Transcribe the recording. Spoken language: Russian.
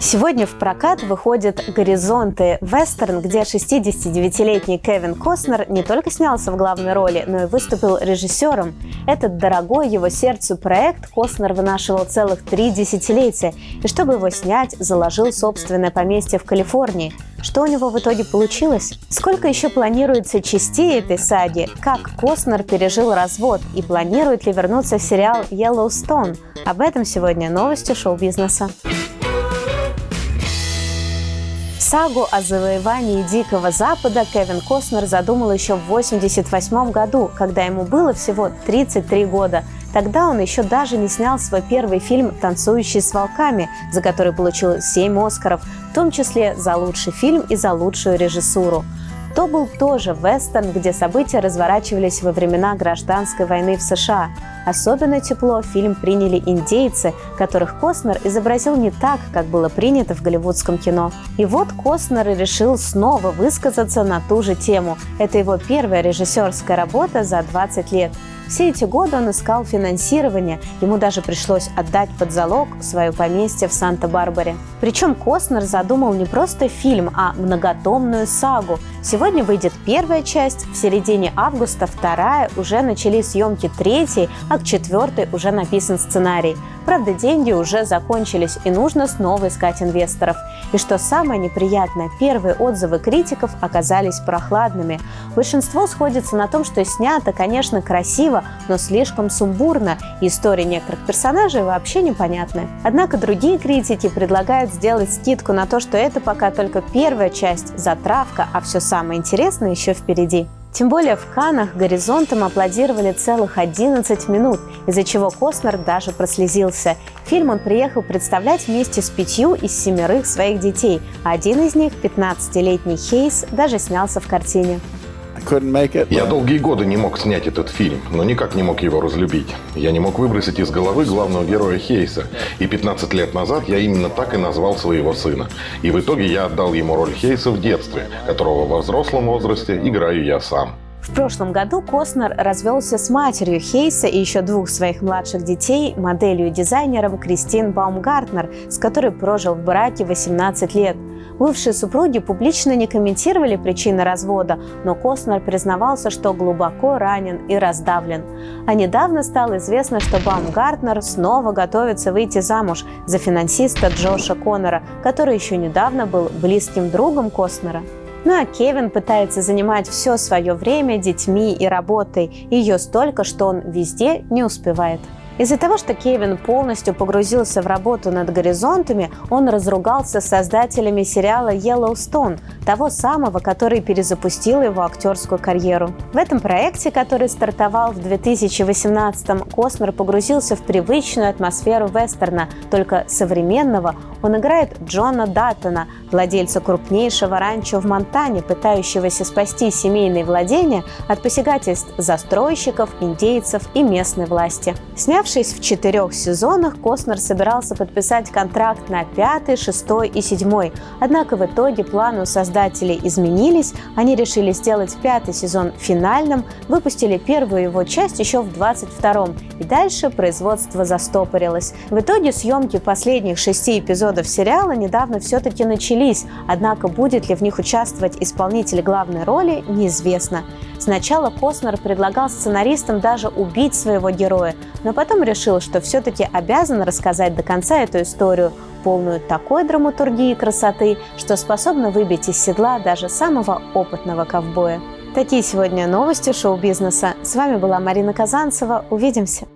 Сегодня в прокат выходит «Горизонты» – вестерн, где 69-летний Кевин Костнер не только снялся в главной роли, но и выступил режиссером. Этот дорогой его сердцу проект Костнер вынашивал целых 3 десятилетия, и чтобы его снять, заложил собственное поместье в Калифорнии. Что у него в итоге получилось? Сколько еще планируется частей этой саги? Как Костнер пережил развод? И планирует ли вернуться в сериал «Йеллоустоун»? Об этом сегодня новости шоу-бизнеса. Сагу о завоевании Дикого Запада Кевин Костнер задумал еще в 1988 году, когда ему было всего 33 года. Тогда он еще даже не снял свой первый фильм «Танцующий с волками», за который получил 7 «Оскаров», в том числе за лучший фильм и за лучшую режиссуру. То был тоже вестерн, где события разворачивались во времена гражданской войны в США. Особенно тепло фильм приняли индейцы, которых Костнер изобразил не так, как было принято в голливудском кино. И вот Костнер решил снова высказаться на ту же тему. Это его первая режиссерская работа за 20 лет. Все эти годы он искал финансирование, ему даже пришлось отдать под залог свое поместье в Санта-Барбаре. Причем Костнер задумал не просто фильм, а многотомную сагу. Сегодня выйдет первая часть, в середине августа вторая, уже начались съемки третьей, а к четвертой уже написан сценарий. Правда, деньги уже закончились, и нужно снова искать инвесторов. И что самое неприятное, первые отзывы критиков оказались прохладными. Большинство сходится на том, что снято, конечно, красиво, но слишком сумбурно, и истории некоторых персонажей вообще непонятны. Однако другие критики предлагают сделать скидку на то, что это пока только первая часть, затравка, а все самое интересное еще впереди. Тем более в Каннах «Горизонтам» аплодировали целых 11 минут, из-за чего Костнер даже прослезился. Фильм он приехал представлять вместе с 5 из 7 своих детей, а один из них, 15-летний Хейс, даже снялся в картине. Я долгие годы не мог снять этот фильм, но никак не мог его разлюбить. Я не мог выбросить из головы главного героя Хейса. И 15 лет назад я именно так и назвал своего сына. И в итоге я отдал ему роль Хейса в детстве, которого во взрослом возрасте играю я сам. В прошлом году Костнер развелся с матерью Хейса и еще 2 своих младших детей, моделью и дизайнером Кристин Баумгартнер, с которой прожил в браке 18 лет. Бывшие супруги публично не комментировали причины развода, но Костнер признавался, что глубоко ранен и раздавлен. А недавно стало известно, что Баумгартнер снова готовится выйти замуж за финансиста Джоша Коннора, который еще недавно был близким другом Костнера. Ну а Кевин пытается занимать все свое время детьми и работой. Ее столько, что он везде не успевает. Из-за того, что Кевин полностью погрузился в работу над «Горизонтами», он разругался с создателями сериала «Йеллоустоун», того самого, который перезапустил его актерскую карьеру. В этом проекте, который стартовал в 2018-м, Костнер погрузился в привычную атмосферу вестерна, только современного. Он играет Джона Даттона, владельца крупнейшего ранчо в Монтане, пытающегося спасти семейные владения от посягательств застройщиков, индейцев и местной власти. Снявшись в 4 сезонах, Костнер собирался подписать контракт на 5, 6 и 7. Однако в итоге планы у создателей изменились, они решили сделать 5 сезон финальным, выпустили первую его часть еще в 22-м, и дальше производство застопорилось. В итоге съемки последних 6 эпизодов сериала недавно все-таки начались, однако будет ли в них участвовать исполнитель главной роли, неизвестно. Сначала Костнер предлагал сценаристам даже убить своего героя, но потом решил, что все-таки обязан рассказать до конца эту историю, полную такой драматургии и красоты, что способна выбить из седла даже самого опытного ковбоя. Такие сегодня новости шоу-бизнеса. С вами была Марина Казанцева. Увидимся!